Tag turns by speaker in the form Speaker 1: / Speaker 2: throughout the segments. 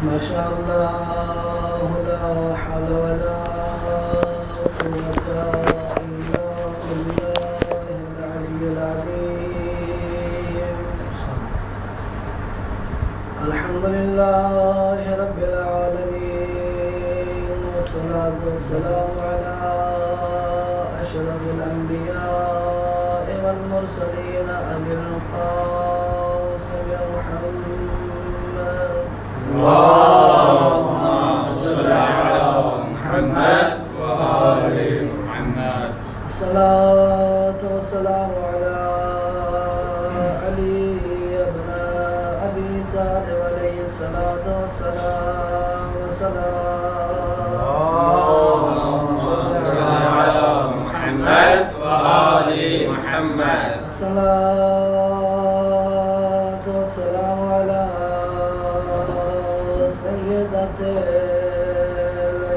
Speaker 1: माशाअल्लाह ला हौला वला कुव्वता इल्ला बिल्लाहिल अलिय्यिल अज़ीम। अल्हम्दुलिल्लाहि रब्बिल आलमीन वस्सलातु वस्सलामु अला अशरफिल अंबिया'i वल मुरसलीन अबिल क़ासिम मुहम्मद अस्सलातु वस्सलामु अला अली इब्न अबी तालिब अलैहि सलातु वस्सलाम अस्सलातु वस्सलामु अला सय्यदतिल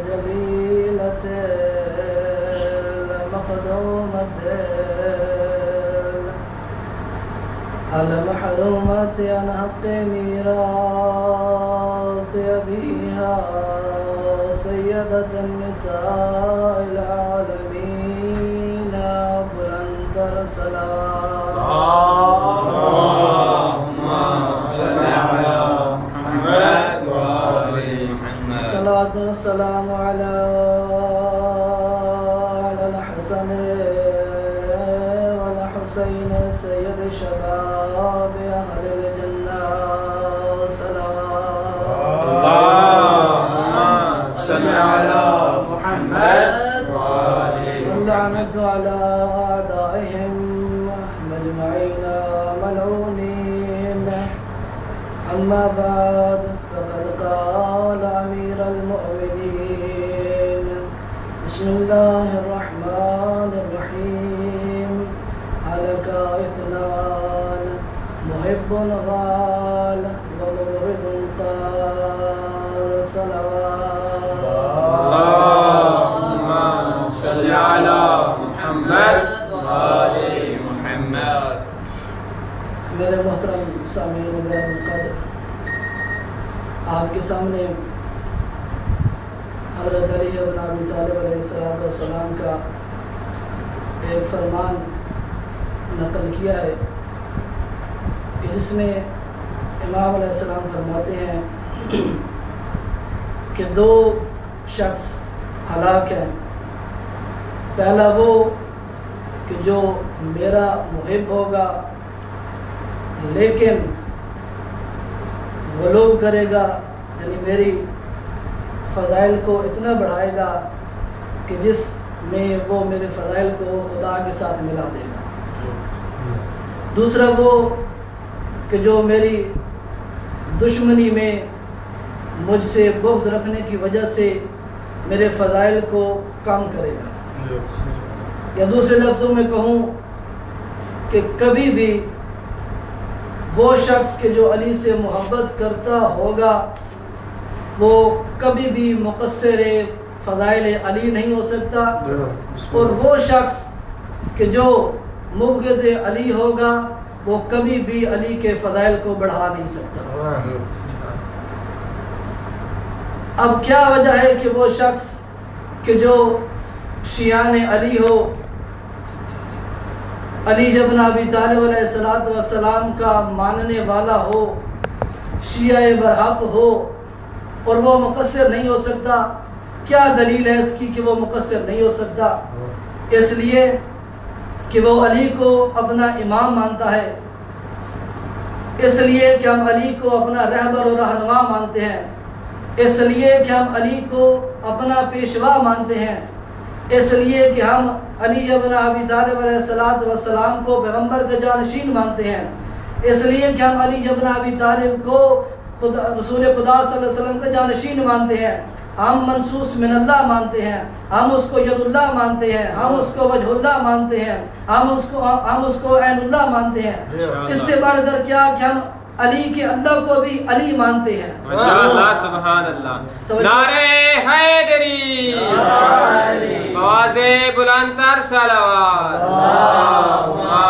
Speaker 1: जलीलतिल मक़दूमतिल अल महरूमति अन हक़्क़ि मीरास अबीहा सय्यदतिन निसाइल आलमीन बुलंदर सलाम। अस्सलातु वस्सलामु अला अल हसन वल हुसैन सय्यद शबाब अहलिल जन्नह सलाम।
Speaker 2: सल्लल्लाहु अला मुहम्मद व
Speaker 1: लअनतु अला आदाइहिम मजमईन मलऊनीन। अम्मा बाद फ़क़द क़ाल अमीरुल मुअमिनीन बिस्मिल्लाहिर रहमानिर रहीम अलका इत्नान मुहिब्बुन ग़ाल व मुबग़िदुन क़ाल सलवात।
Speaker 2: अल्लाहुम्मा सल्लि अला मुहम्मद व आलि मुहम्मद।
Speaker 1: मेरे मोहतरम सामीन क़द्र, आपके सामने हज़रत अली इब्न अबी तालिब अलैहिस्सलाम का एक फरमान नक़ल किया है कि जिसमें इमाम अलैहिस्सलाम फरमाते हैं कि दो शख्स हलाक हैं। पहला वो कि जो मेरा मुहिब होगा लेकिन ग़ुलूव करेगा, यानी मेरी फ़ज़ाइल को इतना बढ़ाएगा कि जिसमें वो मेरे फ़ज़ाइल को खुदा के साथ मिला देगा। दूसरा वो कि जो मेरी दुश्मनी में मुझसे बुग़्ज़ रखने की वजह से मेरे फ़ज़ाइल को कम करेगा। या दूसरे लफ्ज़ों में कहूँ कि कभी भी वो शख्स के जो अली से मोहब्बत करता होगा वो कभी भी मुक़स्सिर फ़ज़ाइल अली नहीं हो सकता, और वो शख्स के जो मुबग़िज़ अली होगा वो कभी भी अली के फ़ज़ाइल को बढ़ा नहीं सकता। अब क्या वजह है कि वो शख्स के जो शियान अली हो, अली इब्न अबी तालिब अलैहिस्सलाम का मानने वाला हो, शिया बरहक हो, और वो मुक़स्सिर नहीं हो सकता? क्या दलील है इसकी कि वो मुक़स्सिर नहीं हो सकता? इसलिए कि वो अली को अपना इमाम मानता है, इसलिए कि हम अली को अपना रहबर और रहनुमा मानते हैं, इसलिए कि हम अली को अपना पेशवा मानते हैं, इसलिए कि हम अली इब्न अबी तालिब अलैहिस्सलाम को पैगम्बर का जानशीन मानते हैं, इसलिए कि हम अली इब्न अबी तालिब को रसूल खुदा सल्लल्लाहु अलैहि वसल्लम का जानशीन मानते हैं। हम मनसूस मिनल्लाह मानते हैं, हम उसको यदुल्लाह मानते हैं, हम उसको वजहुल्लाह मानते हैं, हम उसको ऐनुल्लाह मानते हैं। इससे बढ़कर क्या कि हम अली के अल्लाह को भी अली मानते हैं।
Speaker 2: माशाअल्लाह, सुभान अल्लाह। नारे हैदरी, आवाज़े बुलंदतर सलावत। अल्लाहुम्मा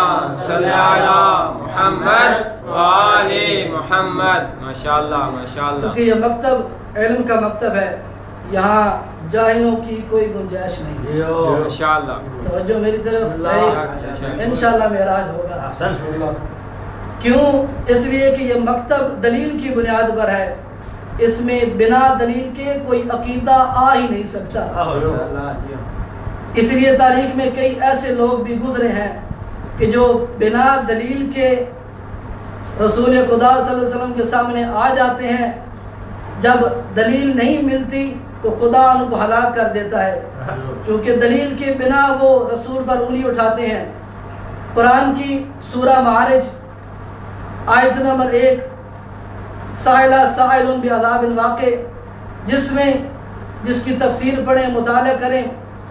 Speaker 2: सल्लि अला मुहम्मद वाले मोहम्मद। माशाअल्लाह माशाअल्लाह।
Speaker 1: क्योंकि ये मकतब इल्म का मकतब है, यहाँ जाहिलों की कोई गुंजाइश नहीं है।
Speaker 2: माशाअल्लाह।
Speaker 1: तवज्जो मेरी तरफ, इंशाअल्लाह मेराज होगा। क्यों? इसलिए कि ये मकतब दलील की बुनियाद पर है, इसमें बिना दलील के कोई अकीदा आ ही नहीं सकता। इसलिए तारीख में कई ऐसे लोग भी गुजरे हैं कि जो बिना दलील के रसूल खुदा सल्लल्लाहु अलैहि वसल्लम के सामने आ जाते हैं। जब दलील नहीं मिलती तो खुदा उनको हलाक कर देता है, क्योंकि दलील के बिना वो रसूल पर उंगली उठाते हैं। कुरान की सूरह मारिज आयत नंबर 1, साइला साइलुन बिअज़ाबिन वाक़े, जिसकी तफसीर पढ़ें, मुताला करें,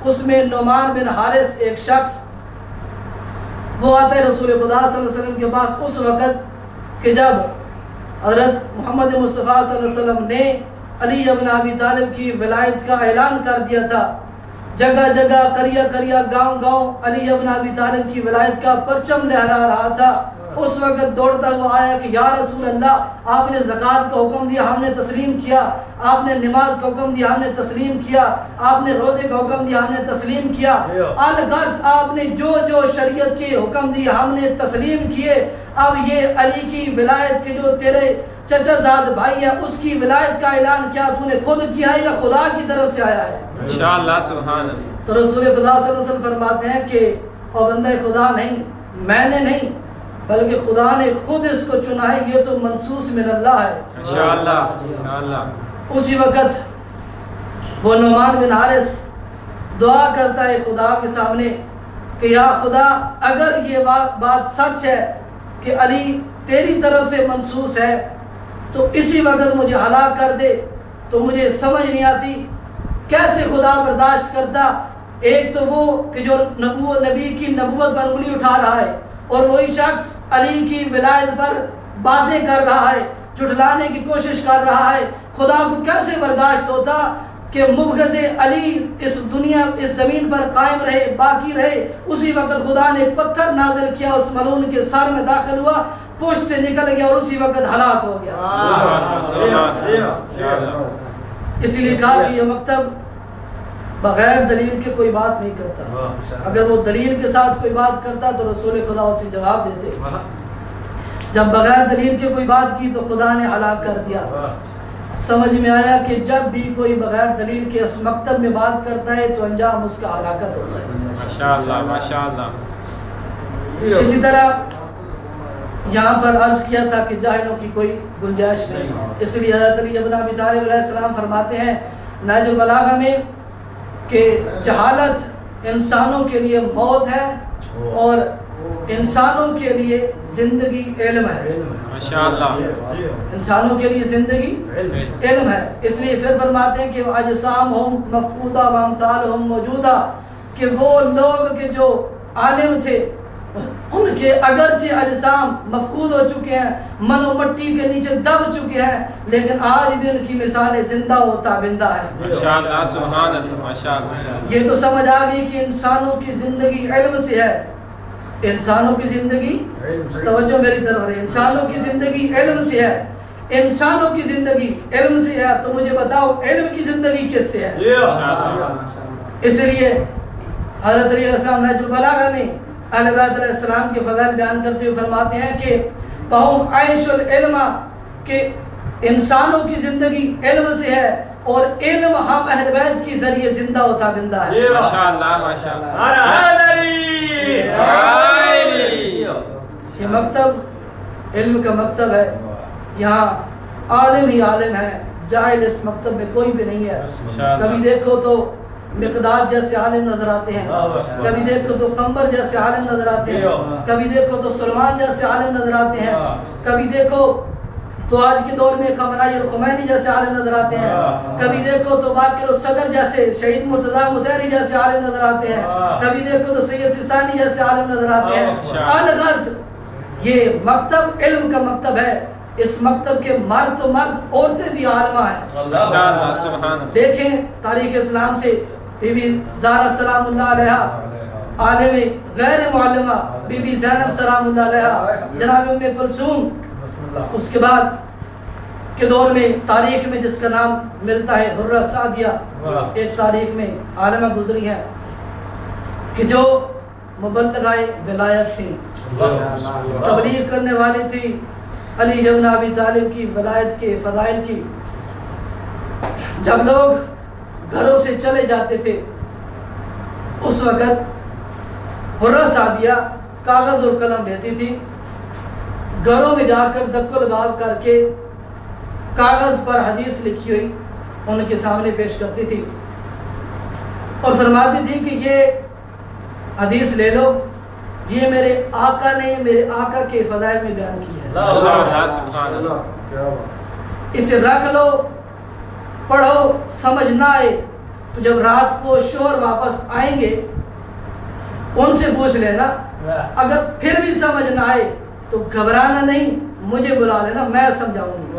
Speaker 1: उसमें नुमान बिन हारिस एक शख्स वो आता है रसूल खुदा सल्लल्लाहु अलैहि वसल्लम के पास उस वक़्त कि जब हज़रत मोहम्मद मुस्तफ़ा सल्लल्लाहु अलैहि वसल्लम ने अली इब्न अबी तालिब की विलायत का ऐलान कर दिया था। जगह जगह, करिया करिया, गांव गांव अली इब्न अबी तालिब की विलायत का परचम लहरा रहा था। उस वक़्त दौड़ता हुआ आया कि या रसूल अल्लाह, आपने ज़कात का हुक्म दिया, हमने तस्लीम किया। आपने नमाज का हुक्म दिया, हमने तस्लीम किया। आपने रोज़े का हुक्म दिया, हमने तस्लीम किया। अलगर्ज आपने जो जो शरीयत के हुक्म दिए हमने तस्लीम किए। अब ये अली की विलायत के जो तेरे चचाजाद भाई है उसकी विलायत का ऐलान क्या तूने खुद किया है या खुदा की तरफ से आया है?
Speaker 2: इंशाअल्लाह सुभान अल्लाह।
Speaker 1: तो रसूल खुदा सल्लल्लाहु अलैहि वसल्लम फरमाते हैं कि ओ बंदे खुदा नहीं, मैंने नहीं, बल्कि खुदा ने खुद इसको चुना है, ये तो मनसूस मिन अल्लाह है।
Speaker 2: इंशाअल्लाह इंशाअल्लाह।
Speaker 1: उसी वक़्त वो नुमान बिन हारिस दुआ करता है खुदा के सामने कि या खुदा, अगर ये बात सच है कि अली तेरी तरफ से मनसूस है तो इसी वक्त मुझे हलाक कर दे। तो मुझे समझ नहीं आती कैसे खुदा बर्दाश्त करता। एक तो वो कि जो नबी की नबूवत पर उंगली उठा रहा है और वही शख्स अली की विलायत पर बातें कर रहा है, झुठलाने की कोशिश कर रहा है। खुदा को कैसे बर्दाश्त होता कि मुबग़ज़े अली इस दुनिया, इस ज़मीन पर कायम रहे, बाकी रहे। उसी वक्त खुदा ने पत्थर नाज़िल किया, उस मलून के सर में दाखिल हुआ, पुष्ट से निकल गया और उसी वक्त हलाक हो गया। इसीलिए कहा कि यह मकतब बगैर दलील के कोई बात नहीं करता। अगर वो दलील के साथ कोई बात करता तो रसूल खुदा उसे जवाब देते। जब बगैर दलील के कोई बात की तो खुदा ने हलाक कर दिया। समझ में आया कि जब भी कोई बगैर दलील के इस मकतब में बात करता है तो अंजाम उसका हलाकत होता है।
Speaker 2: माशाअल्लाह माशाअल्लाह।
Speaker 1: इसी तरह यहाँ पर अर्ज किया था कि जाहिलों की कोई गुंजाइश नहीं, इसलिए हज़रत अली इब्न अबी तालिब अलैहिस्सलाम फरमाते हैं नहजुल बलागा में कि जहालत इंसानों के लिए मौत है और इंसानों के लिए जिंदगी इल्म है।
Speaker 2: माशाअल्लाह।
Speaker 1: इंसानों के लिए जिंदगी इल्म है। इसलिए फिर फरमाते हैं कि अजसाम हम मफकूदा व अमसालहुम मौजूदा, कि वो लोग के जो आलिम थे उनके अगरचे अजसाम मफकूद हो चुके हैं, मनो मट्टी के नीचे दब चुके हैं, लेकिन आज भी उनकी मिसालें जिंदा हो ताबिंदा है।
Speaker 2: माशाअल्लाह सुभान अल्लाह माशाअल्लाह।
Speaker 1: ये तो समझ आ गई कि इंसानों की जिंदगी इल्म से है। इंसानों की जिंदगी, तवज्जो मेरी तरफ है, इंसानों की जिंदगी इल्म से है। इंसानों की जिंदगी इल्म से है तो मुझे बताओ इल्म की जिंदगी किससे है? इसलिए हज़रत अली अलैहिस्सलाम नहजुल बलागा में अहले बैत अलैहिस्सलाम के फज़ाइल बयान करते हुए फरमाते हैं कि फहुम आइशुल इल्मा, कि इंसानों की जिंदगी इल्म से है और इल्म हम अहले बैत के जरिए जिंदा होता बिंदा है।
Speaker 2: माशाअल्लाह माशाअल्लाह।
Speaker 1: ये मकतब इल्म का मकतब है। यहाँ आलिम ही आलिम है, जाहिल इस मकतब में कोई भी नहीं है। कभी देखो तो मिक़दाद जैसे आलिम नजर आते हैं, कभी देखो तो कंबर जैसे आलिम नजर आते हैं, कभी देखो तो सुलेमान जैसे आलिम नजर आते हैं, कभी देखो तो आज के दौर में खमनाई और खुमैनी जैसे आलिम नजर आते हैं, कभी देखो तो बाकिर सदर जैसे शहीद मुर्तज़ा मुतहरी जैसे आलिम नजर आते हैं, कभी देखो तो सैयद सिस्तानी जैसे आलिम नजर आते हैं। अलगर्ज ये मकतब इल्म का मकतब है। इस मकतब के मर्द तो मर्द, औरतें भी आलिमा हैं। देखें तारीख इस्लाम से बीबी ज़हरा सलामुल्लाह अलैहा, आलिम गैर मुअल्लिमा बीबी ज़ैनब सलामुल्लाह अलैहा, जनाब उम्मे कुलसूम उसके बाद के दौर में तारीख में जिसका नाम मिलता है हुर्रा सादिया, एक तारीख में आलमा गुजरी है कि जो मुबल्लिगाए विलायत थी, तबलीग करने वाली थी अली इब्न अबी तालिब की विलायत के फदाइल की। जब लोग घरों से चले जाते थे उस वक़्त हुर्रा सादिया कागज़ और कलम लेती थी, घरों में जाकर दक्कुल बाब करके कागज़ पर हदीस लिखी हुई उनके सामने पेश करती थी और फरमाती थी कि ये हदीस ले लो, ये मेरे आका ने मेरे आका के फदाइल में बयान की है, इसे रख लो, पढ़ो, समझ ना आए तो जब रात को शोहर वापस आएंगे उनसे पूछ लेना, अगर फिर भी समझ ना आए तो घबराना नहीं, मुझे बुला लेना, मैं समझाऊंगी।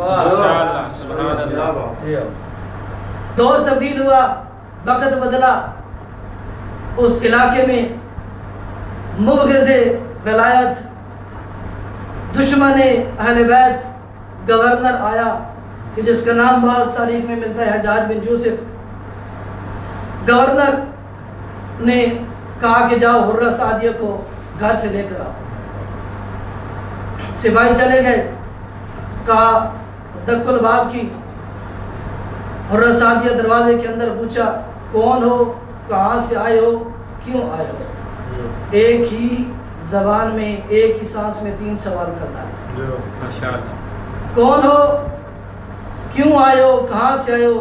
Speaker 1: दौर तब्दील हुआ, वक्त बदला, उस इलाके में मुबग़िज़े विलायत, दुश्मने अहले बैत गवर्नर आया कि जिसका नाम बाज़ तारीख में मिलता है हज्जाज बिन यूसुफ। गवर्नर ने कहा कि जाओ हुर्रा सादिया को घर से लेकर आओ। सिपाही चले गए, कहा दक्कुल बाब की। हुर्रा सादिया दरवाजे के अंदर पूछा, कौन हो, कहाँ से आए हो, क्यों आए हो? एक ही जबान में एक ही सांस में 3 सवाल करना है। कौन हो, क्यों आए हो, कहाँ से आए हो?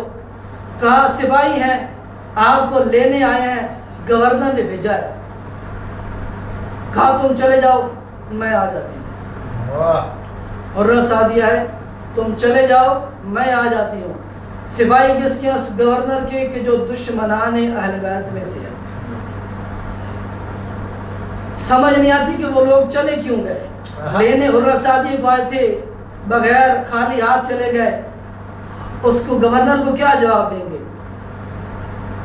Speaker 1: कहा सिपाही हैं, आपको लेने आए हैं, गवर्नर ने भेजा है। कहा तुम चले जाओ, मैं आ जाती हूँ। हुर्रा सादिया है, तुम चले जाओ, मैं आ जाती हूँ। सिपाही किसके? उस गवर्नर के कि जो दुश्मनाने अहले बैत में से है। समझ नहीं आती कि वो लोग चले क्यों गए। लेने हुर्रा सादिया को आए थे, बगैर खाली हाथ चले गए, उसको गवर्नर को क्या जवाब देंगे?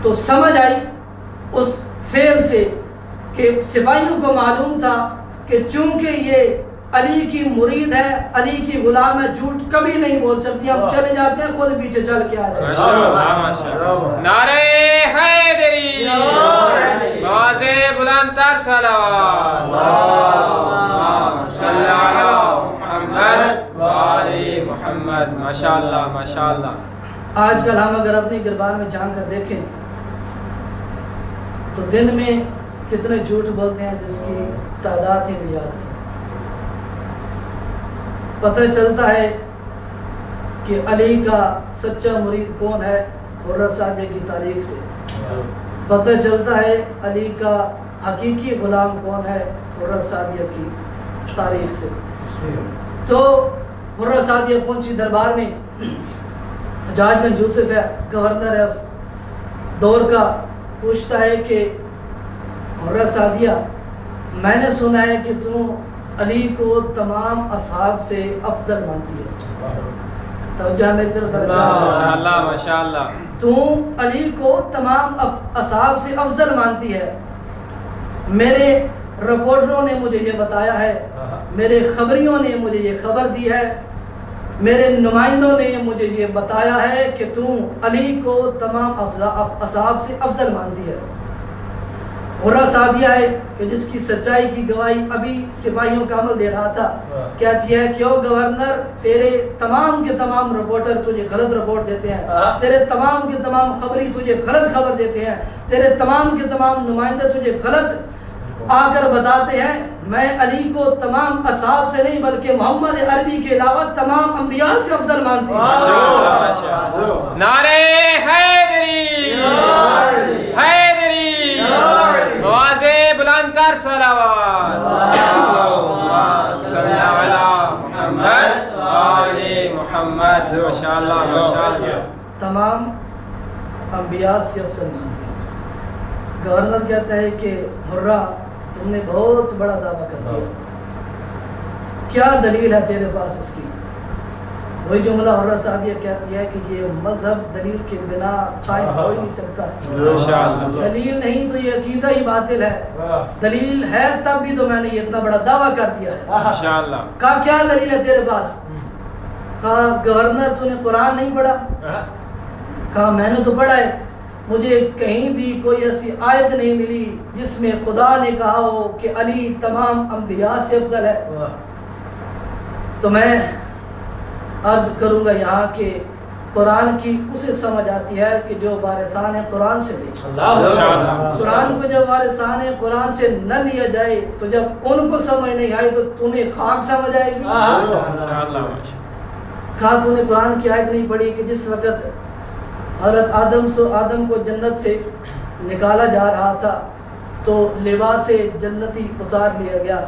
Speaker 1: तो समझ आई उस फेल से कि सिपाहियों को मालूम था कि चूंकि ये अली की मुरीद है, अली की गुलाम है, झूठ कभी नहीं बोल सकती। हम चले जाते हैं, खुद पीछे चल के आ जाते हैं।
Speaker 2: नारे हैदरी, बाज़े बुलंदतर सलावत, मोहम्मद। माशाअल्लाह माशाअल्लाह।
Speaker 1: आजकल हम अगर अपनी गिरबान में झांक कर देखें तो दिन में कितने झूठ बोलते हैं जिसकी तादाद ही भी याद नहीं। पता चलता है कि अली का सच्चा मुरीद कौन है हुर्रा सादिया की तारीख से। पता चलता है अली का हकीकी गुलाम कौन है हुर्रा सादिया की तारीख से। तो हुर्रा सादिया पहुंची दरबार में, हज्जाज बिन यूसुफ है, गवर्नर है उस दौर का, पूछता है कि हुर्रा सादिया, मैंने सुना है कि तुम अली को तमाम असहाब से अफजल मानती है। तवज्जो मेरी तरफ,
Speaker 2: माशाअल्लाह माशाअल्लाह।
Speaker 1: तुम अली को तमाम असहाब से अफजल मानती है। मेरे रिपोर्टरों ने मुझे ये बताया है, मेरे खबरियों ने मुझे ये खबर दी है, मेरे नुमाइंदों ने मुझे ये बताया है कि तुम अली को तमाम असहाब से अफजल मानती है। हुर्रा सादिया है कि जिसकी सच्चाई की गवाही अभी सिपाहियों का अमल दे रहा था, कहती है कि ओ गवर्नर, तेरे तमाम के तमाम रिपोर्टर तुझे गलत रिपोर्ट देते हैं, तेरे तमाम के तमाम खबरी तुझे गलत खबर देते हैं, तेरे तमाम के तमाम नुमाइंदे तुझे गलत आकर बताते हैं। मैं अली को तमाम असहाब से नहीं बल्कि मोहम्मद अरबी के अलावा तमाम अंबिया से अफजल मानती हूँ।
Speaker 2: नारे हैदरी, हैदरी, बाज़े बुलंदतर सलावत, सल्लल्लाहु अलैहि मुहम्मद व आले मुहम्मद। माशाअल्लाह माशाअल्लाह।
Speaker 1: तमाम अंबिया से अफजल मानती हूँ। गवर्नर कहता है कि हुर्रा, तुमने बहुत बड़ा दावा कर दिया, क्या दलील है तेरे पास इसकी? वही जुमला हुर्रा सादिया कहती है कि ये मजहब दलील के बिना कायम हो ही नहीं सकता। दलील नहीं तो ये अकीदा ही बातिल है। दलील है तब भी तो मैंने ये इतना बड़ा दावा कर दिया है।
Speaker 2: माशाअल्लाह।
Speaker 1: क्या दलील है तेरे पास? कहा गवर्नर तूने कुरान नहीं पढ़ा? कहा मैंने तो पढ़ा है, मुझे कहीं भी कोई ऐसी आयत नहीं मिली जिसमें खुदा ने कहा हो कि अली तमाम अंबिया से अफजल है। तो मैं अर्ज करूंगा यहाँ के कुरान की उसे समझ आती है कि जो वारिसाने कुरान से ले। कुरान को जब वारिसाने कुरान से न लिया जाए तो जब उनको समझ नहीं आई तो तुम्हें खाक समझ आएगी। कहा तूने कुरान की आयत नहीं पढ़ी कि जिस वक़्त हज़रत आदम को जन्नत से निकाला जा रहा था तो लिबास जन्नती उतार लिया गया।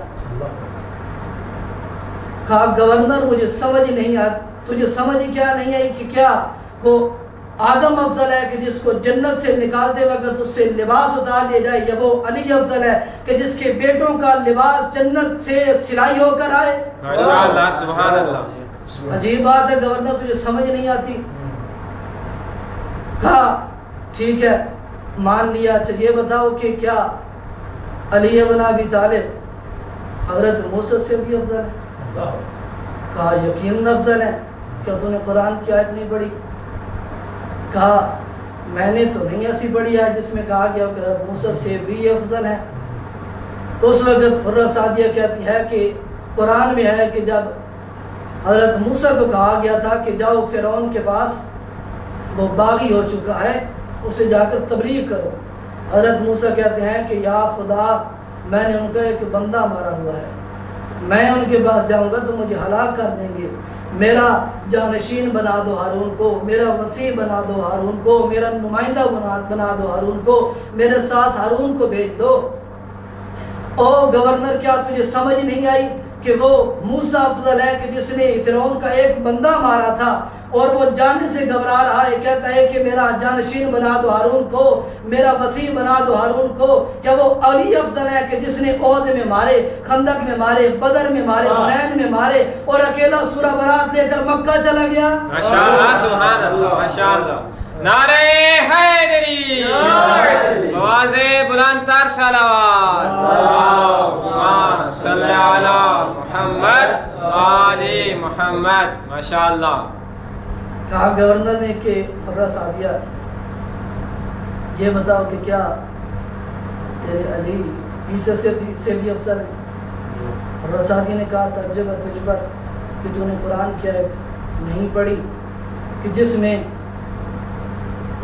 Speaker 1: कहा गवर्नर मुझे समझ नहीं आ, तुझे समझ क्या नहीं आई कि क्या वो आदम अफजल है कि जिसको जन्नत से निकालते वक्त उससे लिबास उतार लिया जाए, या वो अली अफजल है कि जिसके बेटों का लिबास जन्नत से सिलाई होकर आए।
Speaker 2: माशाअल्लाह, सुभान अल्लाह।
Speaker 1: अजीब बात है गवर्नर, तुझे समझ नहीं आती। कहा ठीक है मान लिया, चलिए बताओ कि क्या अली इब्न अबी तालिब हजरत मूसा से भी अफजल है? कहा यकीन अफजल है। क्या तूने कुरान की आयत नहीं पढ़ी? कहा मैंने तो नहीं ऐसी पढ़ी है जिसमें कहा गया कि हजरत मूसा से भी अफजल है। तो उस वक्त हुर्रा सादिया कहती है कि कुरान में है कि जब हजरत मूसा को कहा गया था कि जाओ फिरौन के पास, वो बागी हो चुका है, उसे जाकर तबलीग करो। हजरत मूसा कहते हैं कि या खुदा मैंने उनका एक बंदा मारा हुआ है, मैं उनके पास जाऊंगा तो मुझे हलाक कर देंगे, मेरा जानशीन बना दो हारून को, मेरा वसी बना दो हारून को, मेरा नुमाइंदा बना दो हारून को, मेरे साथ हारून को भेज दो। ओ गवर्नर क्या तुझे समझ नहीं आई कि वो मूसा अफजल है कि जिसने फिरौन का एक बंदा मारा था और वो जाने से घबरा रहा है, कहता है कि मेरा जानशीन बना दो हारून को, मेरा वसी बना दो हारून को। क्या वो अली अफजल है कि जिसने ओहद में मारे, खंदक में मारे, बदर में मारे, हुनैन में मारे और अकेला सूरा बरात लेकर मक्का चला गया?
Speaker 2: माशाअल्लाह, सुभान अल्लाह, माशाअल्लाह। नारे हैदरी, आवाज़े बुलंदतर सलावत, अल्लाहुम्मा सल्ली अला मुहम्मद व आले मुहम्मद। माशाअल्लाह।
Speaker 1: कहा गवर्नर ने कि हुर्रा सादिया ये बताओ कि क्या तेरे अली ईसा से भी अफसर है? हुर्रा सादिया ने कहा तर्जुब है तुझ पर कि तूने कुरान की आयत नहीं पढ़ी कि जिसमें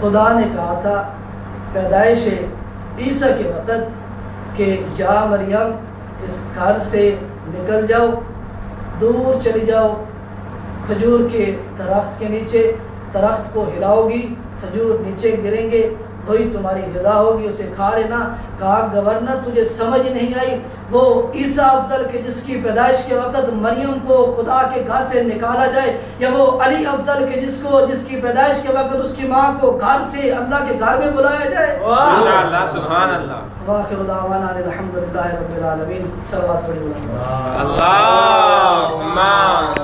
Speaker 1: खुदा ने कहा था पैदाइश ईसा के वक़्त कि या मरियम इस घर से निकल जाओ, दूर चली जाओ, खजूर के दरख्त के नीचे, दरख्त को हिलाओगी, खजूर नीचे गिरेंगे, वही तुम्हारी ग़िज़ा होगी, उसे खा लेना। कहा गवर्नर तुझे समझ नहीं आई, वो ईसा अफजल के जिसकी पैदाइश के वक़्त मरियम को खुदा के घर से निकाला जाए, या वो अली अफजल के जिसकी पैदाइश के वक़्त उसकी माँ को घर से अल्लाह के घर में बुलाया जाए?
Speaker 2: माशाअल्लाह, सुभान अल्लाह।
Speaker 1: वाखिर दावाना अल्हम्दुलिल्लाहि रब्बिल आलमीन। सल्लल्लाहु अलैहि वसल्लम।
Speaker 2: अल्लाहुम्मा